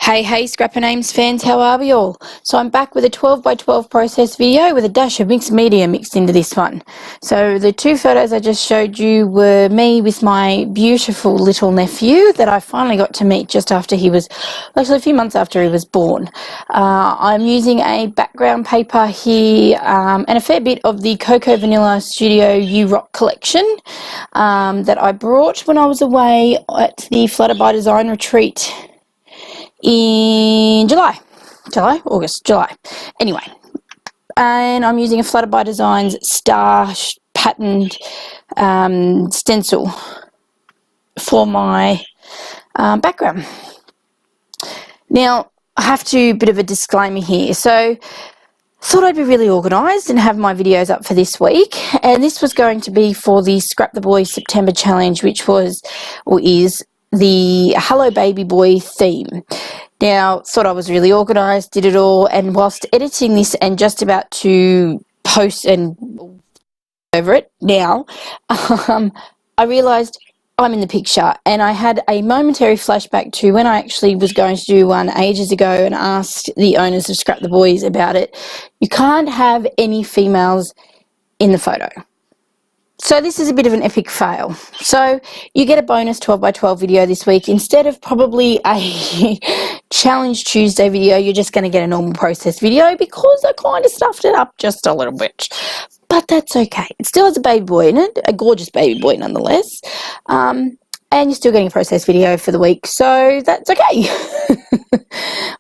Hey Scrapper Names fans, how are we all? So I'm back with a 12x12 process video with a dash of mixed media mixed into this one. So the two photos I just showed you were me with my beautiful little nephew that I finally got to meet just after he was, actually a few months after he was born. I'm using a background paper here and a fair bit of the Cocoa Vanilla Studio U-Rock collection that I brought when I was away at the Flutter by Design retreat in July, anyway. And I'm using a Flutter by Designs star patterned stencil for my background. Now I have to, bit of a disclaimer here, so thought I'd be really organised and have my videos up for this week, and this was going to be for the Scrap the Boy September challenge, which was or is the Hello Baby Boy theme. Now, thought I was really organised, did it all, and whilst editing this and just about to post and over it now, I realised I'm in the picture, and I had a momentary flashback to when I actually was going to do one ages ago and asked the owners of Scrap the Boys about it. You can't have any females in the photo. So this is a bit of an epic fail. So you get a bonus 12x12 video this week. Instead of probably a Challenge Tuesday video, you're just going to get a normal process video because I kind of stuffed it up just a little bit. But that's okay. It still has a baby boy in it, a gorgeous baby boy nonetheless. And you're still getting a process video for the week, so that's okay.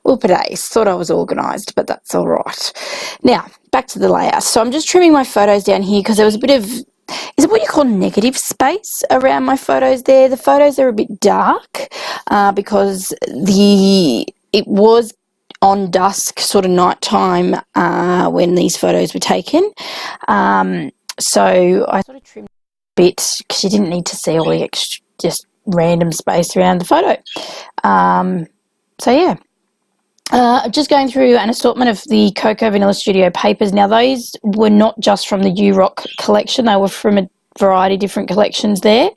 Whoop-a days. Thought I was organised, but that's all right. Now, back to the layout. So I'm just trimming my photos down here because there was a bit of, is it what you call negative space around my photos there? The photos are a bit dark because it was on dusk, sort of nighttime when these photos were taken. So I sort of trimmed a bit because you didn't need to see all the extra, just random space around the photo. So yeah. Just going through an assortment of the Cocoa Vanilla Studio papers. Now those were not just from the U-Rock collection, they were from a variety of different collections there,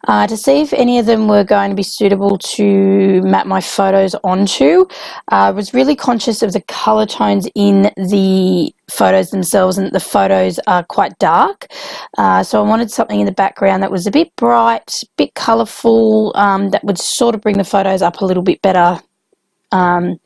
to see if any of them were going to be suitable to map my photos onto. I was really conscious of the colour tones in the photos themselves, and the photos are quite dark, so I wanted something in the background that was a bit bright, a bit colourful, that would sort of bring the photos up a little bit better than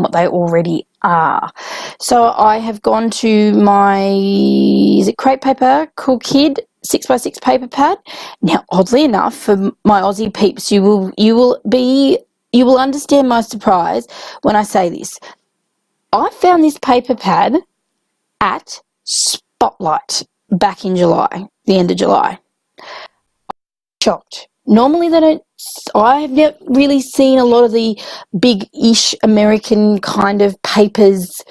what they already are. So I have gone to my, is it crepe paper, Cool Kid 6x6 paper pad. Now oddly enough, for my Aussie peeps, you will understand my surprise when I say this. I found this paper pad at Spotlight back in July, the end of July. Shocked. Normally they don't, I have not really seen a lot of the big-ish American kind of papers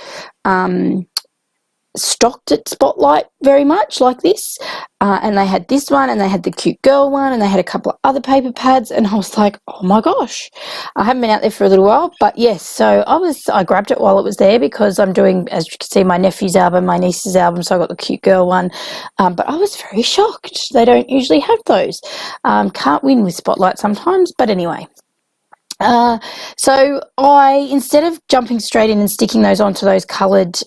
stocked at Spotlight very much like this, and they had this one, and they had the cute girl one, and they had a couple of other paper pads, and I was like, oh my gosh. I haven't been out there for a little while, but yes, so I grabbed it while it was there because I'm doing, as you can see, my nephew's album, my niece's album, so I got the cute girl one, but I was very shocked. They don't usually have those. Can't win with Spotlight sometimes, but anyway. So instead of jumping straight in and sticking those onto those coloured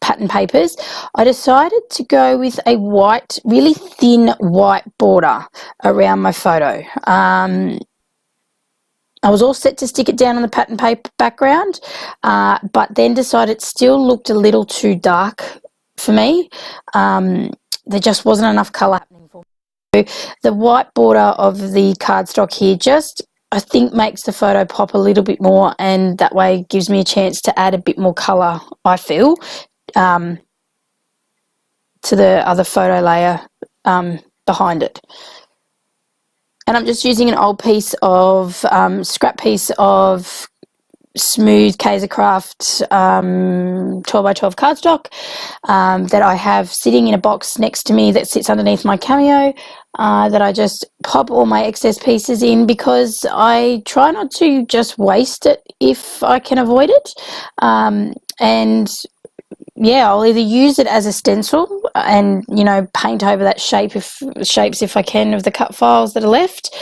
pattern papers, I decided to go with a white, really thin white border around my photo. I was all set to stick it down on the pattern paper background, but then decided it still looked a little too dark for me. There just wasn't enough colour happening for me. So the white border of the cardstock here just, I think, makes the photo pop a little bit more, and that way gives me a chance to add a bit more colour, I feel, to the other photo layer behind it. And I'm just using an old piece of scrap piece of smooth Kaisercraft 12x12 cardstock that I have sitting in a box next to me that sits underneath my Cameo, that I just pop all my excess pieces in because I try not to just waste it if I can avoid it. And yeah, I'll either use it as a stencil and you know, paint over that shapes if I can of the cut files that are left,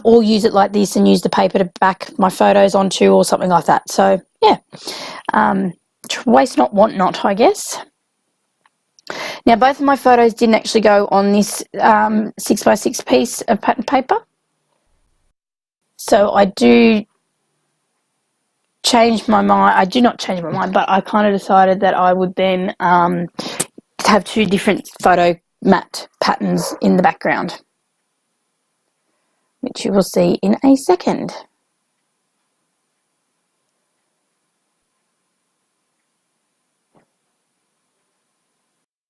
or use it like this and use the paper to back my photos onto or something like that. So yeah, waste not, want not, I guess. Now both of my photos didn't actually go on this 6x6 piece of pattern paper, so I do change my mind. I do not change my mind, but I kind of decided that I would then have two different photo matte patterns in the background, which you will see in a second.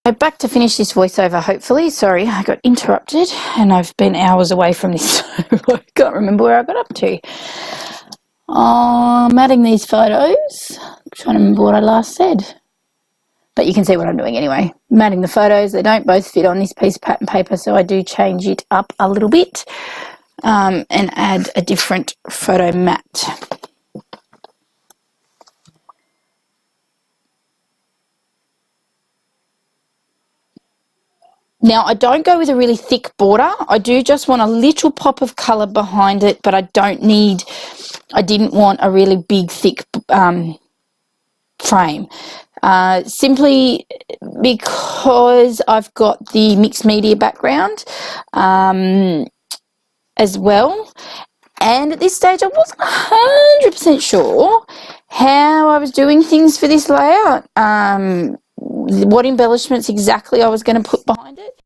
So back to finish this voiceover, hopefully. Sorry, I got interrupted and I've been hours away from this, so I can't remember where I got up to. I'm adding these photos. I'm trying to remember what I last said. But you can see what I'm doing anyway. Matting the photos. They don't both fit on this piece of pattern paper, so I do change it up a little bit and add a different photo mat. Now, I don't go with a really thick border. I do just want a little pop of colour behind it, but I didn't want a really big, thick frame. Simply because I've got the mixed media background as well. And at this stage, I wasn't 100% sure how I was doing things for this layout. What embellishments exactly I was going to put behind it.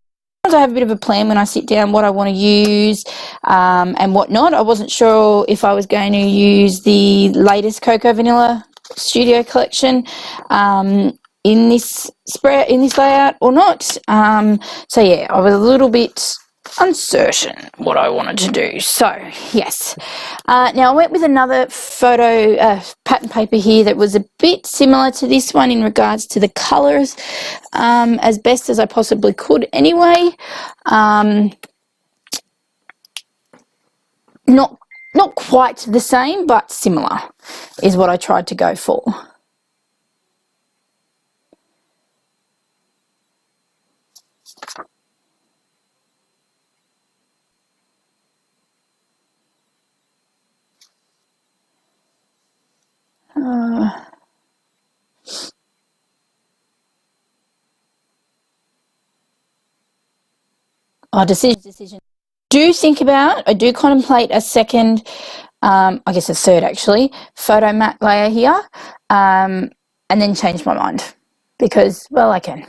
I have a bit of a plan when I sit down what I want to use and what not. I wasn't sure if I was going to use the latest Cocoa Vanilla Studio collection in this layout or not. So yeah, I was a little bit uncertain what I wanted to do. So yes, now I went with another photo pattern paper here that was a bit similar to this one in regards to the colors, as best as I possibly could anyway. Not quite the same, but similar is what I tried to go for. Decision. I do contemplate a second, I guess a third actually, photo mat layer here, and then change my mind because, well, I can.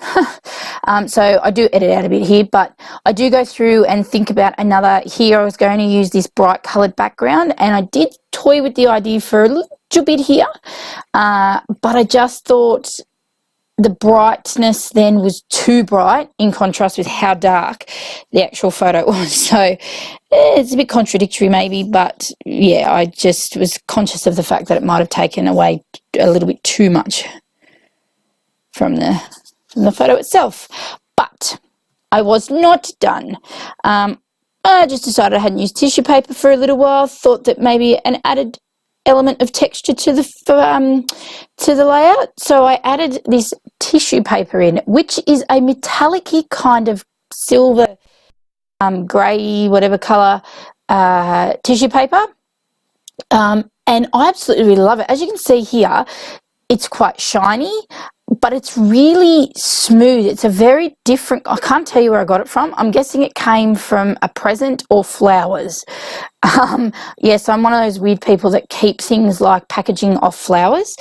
So I do edit out a bit here, but I do go through and think about another. Here I was going to use this bright coloured background, and I did toy with the idea for a little bit here, but I just thought the brightness then was too bright in contrast with how dark the actual photo was. So it's a bit contradictory maybe, but yeah, I just was conscious of the fact that it might have taken away a little bit too much from the photo itself. But I was not done. I just decided I hadn't used tissue paper for a little while, thought that maybe an added element of texture to the layout, so I added this tissue paper in, which is a metallic-y kind of silver, grey, whatever colour tissue paper, and I absolutely really love it. As you can see here, it's quite shiny, but it's really smooth. It's a very different, I can't tell you where I got it from. I'm guessing it came from a present or flowers. Yes, I'm one of those weird people that keep things like packaging off flowers,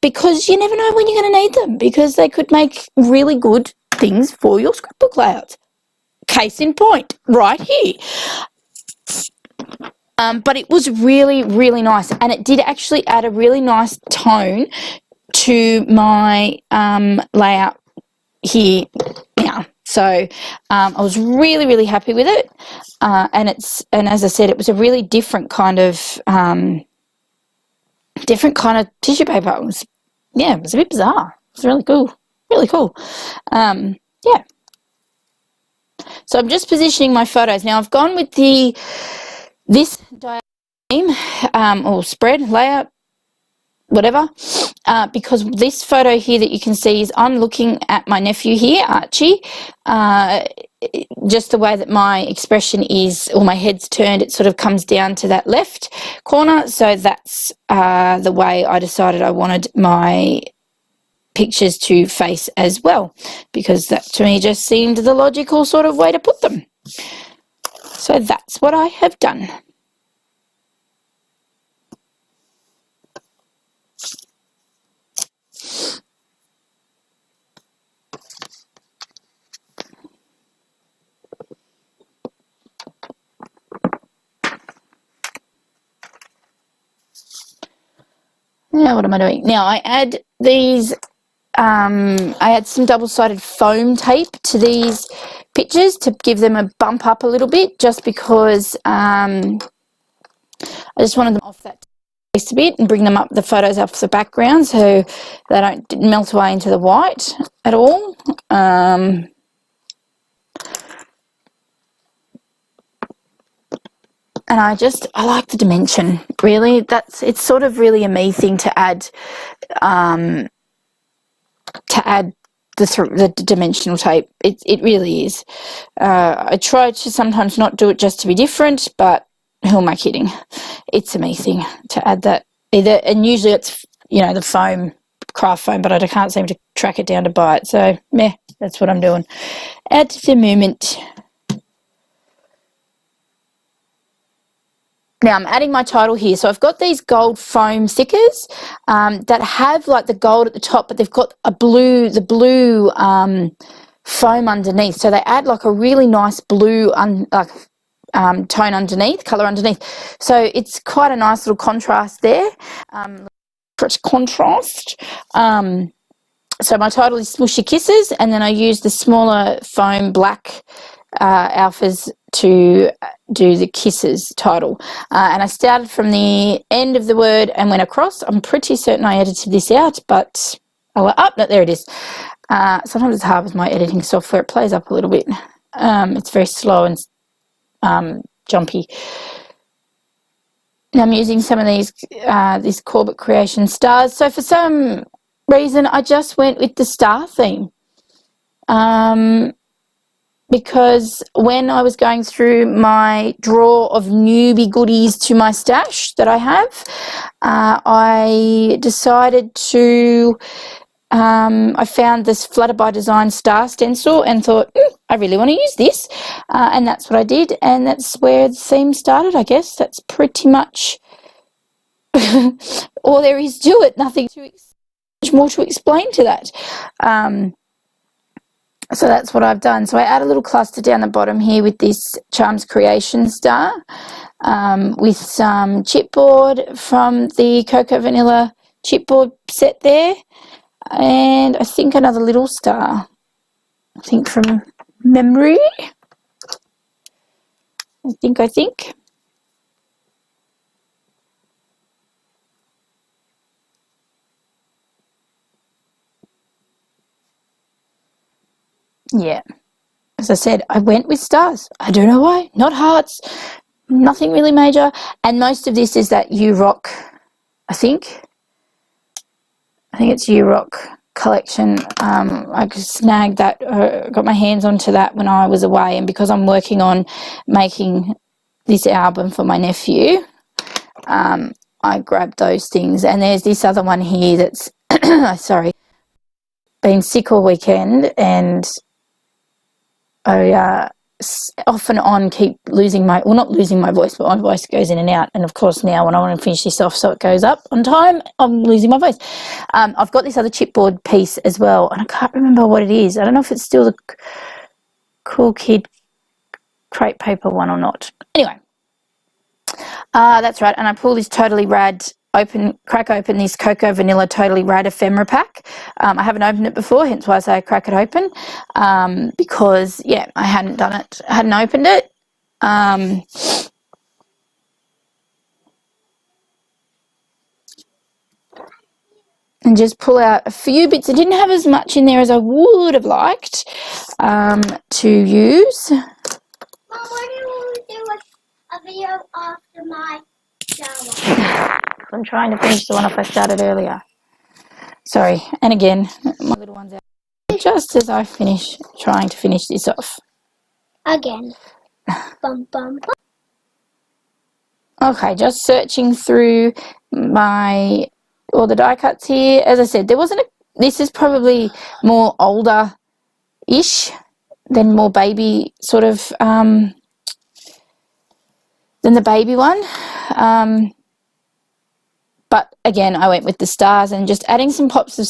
because you never know when you're going to need them, because they could make really good things for your scrapbook layouts. Case in point, right here. But it was really, really nice, and it did actually add a really nice tone to my layout here now. So I was really, really happy with it, and as I said, it was a really different kind of tissue paper. It was a bit bizarre. It was really cool. Yeah. So I'm just positioning my photos now. I've gone with this diagram or spread layout whatever, because this photo here that you can see is I'm looking at my nephew here, Archie. Just the way that my expression is, or my head's turned, it sort of comes down to that left corner. So that's the way I decided I wanted my pictures to face as well, because that to me just seemed the logical sort of way to put them. So that's what I have done. Now what am I doing? Now I add these, I add some double-sided foam tape to these pictures to give them a bump up a little bit, just because I just wanted them off that a bit and bring them up, the photos up the background, so they don't melt away into the white at all. And I like the dimension, really. It's sort of really a me thing to add the dimensional tape. It really is. I try to sometimes not do it just to be different, but who am I kidding? It's a me thing to add that either, and usually it's, you know, the foam, craft foam, but I can't seem to track it down to buy it. So meh, that's what I'm doing at the moment. Now I'm adding my title here. So I've got these gold foam stickers that have like the gold at the top, but they've got the blue foam underneath. So they add like a really nice blue tone underneath, colour underneath. So it's quite a nice little contrast there. So my title is Smooshy Kisses, and then I use the smaller foam black alphas to do the kisses title, and I started from the end of the word and went across. I'm pretty certain I edited this out, but no, there it is. Sometimes it's hard with my editing software, it plays up a little bit. It's very slow and jumpy. Now I'm using some of these this Corbett Creation stars. So for some reason I just went with the star theme, because when I was going through my drawer of newbie goodies to my stash that I have, I decided to, I found this Flutter by Design star stencil and thought, I really want to use this, and that's what I did, and that's where the theme started, I guess. That's pretty much all there is to it, nothing much more to explain to that. So that's what I've done. So I add a little cluster down the bottom here with this Charms Creation star, with some chipboard from the Cocoa Vanilla chipboard set there, and I think another little star, I think from memory. I think. Yeah, as I said, I went with stars. I don't know why. Not hearts, nothing really major. And most of this is that U-Rock, I think it's U-Rock collection. I snagged that, got my hands onto that when I was away, and because I'm working on making this album for my nephew, I grabbed those things. And there's this other one here that's sorry, been sick all weekend, and I off and on keep losing my, well, not losing my voice, but my voice goes in and out. And of course now when I want to finish this off so it goes up on time, I'm losing my voice. I've got this other chipboard piece as well, and I can't remember what it is. I don't know if it's still the Cool Kid crepe paper one or not. Anyway, that's right. And I pull this Totally Rad crack open this Cocoa Vanilla Totally Rad ephemera pack. I haven't opened it before, hence why I say I crack it open, because yeah, I hadn't opened it. And just pull out a few bits. I didn't have as much in there as I would have liked to use. Mom, why do you want to do a video after my shower? I'm trying to finish the one off I started earlier. Sorry, and again, my little one's out just as I finish trying to finish this off. Again. Bum, bum, bum. Okay, just searching through all the die cuts here. As I said, this is probably more older-ish than more baby sort of, than the baby one. But again, I went with the stars and just adding some pops of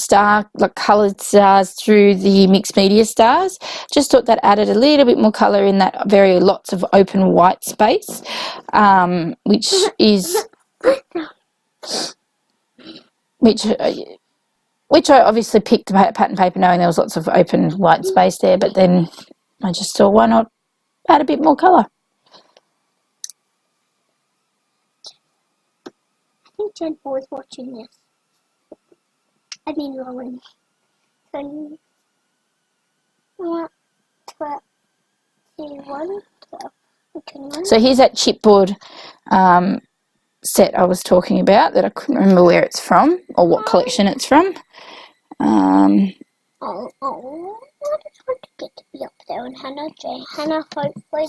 coloured stars through the mixed media stars. Just thought that added a little bit more colour in that lots of open white space, which I obviously picked the pattern paper knowing there was lots of open white space there, but then I just thought, why not add a bit more colour? I think Jen was watching this. I mean, Rowan. So, 21. So here's that chipboard set I was talking about that I couldn't remember where it's from or what collection it's from. I just want to get to be up there and Hannah, hopefully.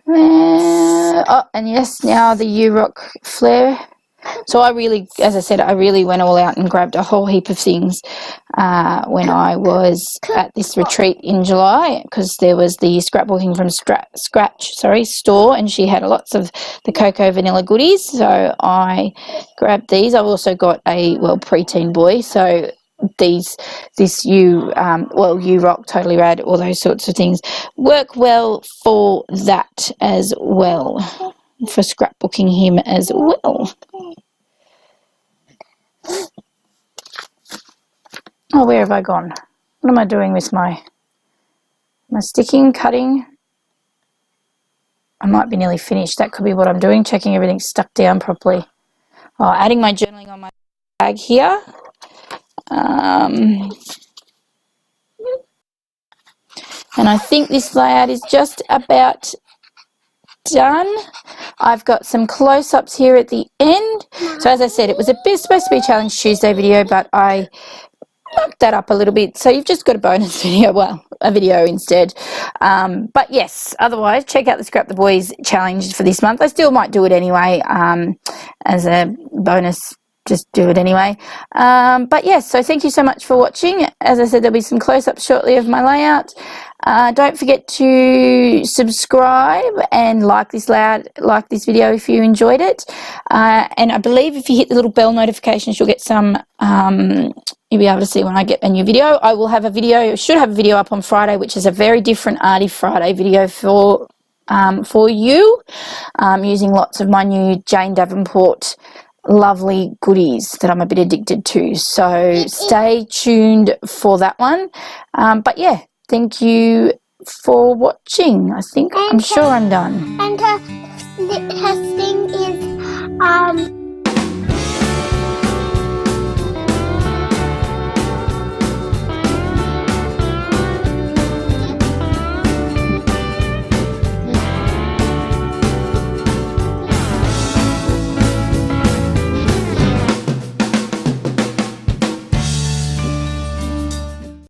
And yes, now the U-Rock flare. So as I said, I really went all out and grabbed a whole heap of things when I was at this retreat in July, because there was the scrapbooking from Scratch store, and she had lots of the cocoa vanilla goodies. So I grabbed these. I've also got a preteen boy, so U-Rock, Totally Rad, all those sorts of things work well for that as well, for scrapbooking him as well. Oh, where have I gone? What am I doing with my sticking, cutting? I might be nearly finished. That could be what I'm doing, checking everything's stuck down properly. Oh, adding my journaling on my bag here. And I think this layout is just about done. I've got some close-ups here at the end. So as I said, it was supposed to be a Challenge Tuesday video, but I bumped that up a little bit. So you've just got a bonus video, a video instead. But yes, otherwise, check out the Scrap the Boys challenge for this month. I still might do it anyway as a bonus. Just do it anyway. But yes, so thank you so much for watching. As I said, there'll be some close-ups shortly of my layout. Don't forget to subscribe and like this video if you enjoyed it. And I believe if you hit the little bell notifications, you'll get some. You'll be able to see when I get a new video. I will have should have a video up on Friday, which is a very different Arty Friday video for you, using lots of my new Jane Davenport lovely goodies that I'm a bit addicted to. So stay tuned for that one. But yeah, thank you for watching. I'm sure I'm done. And her thing is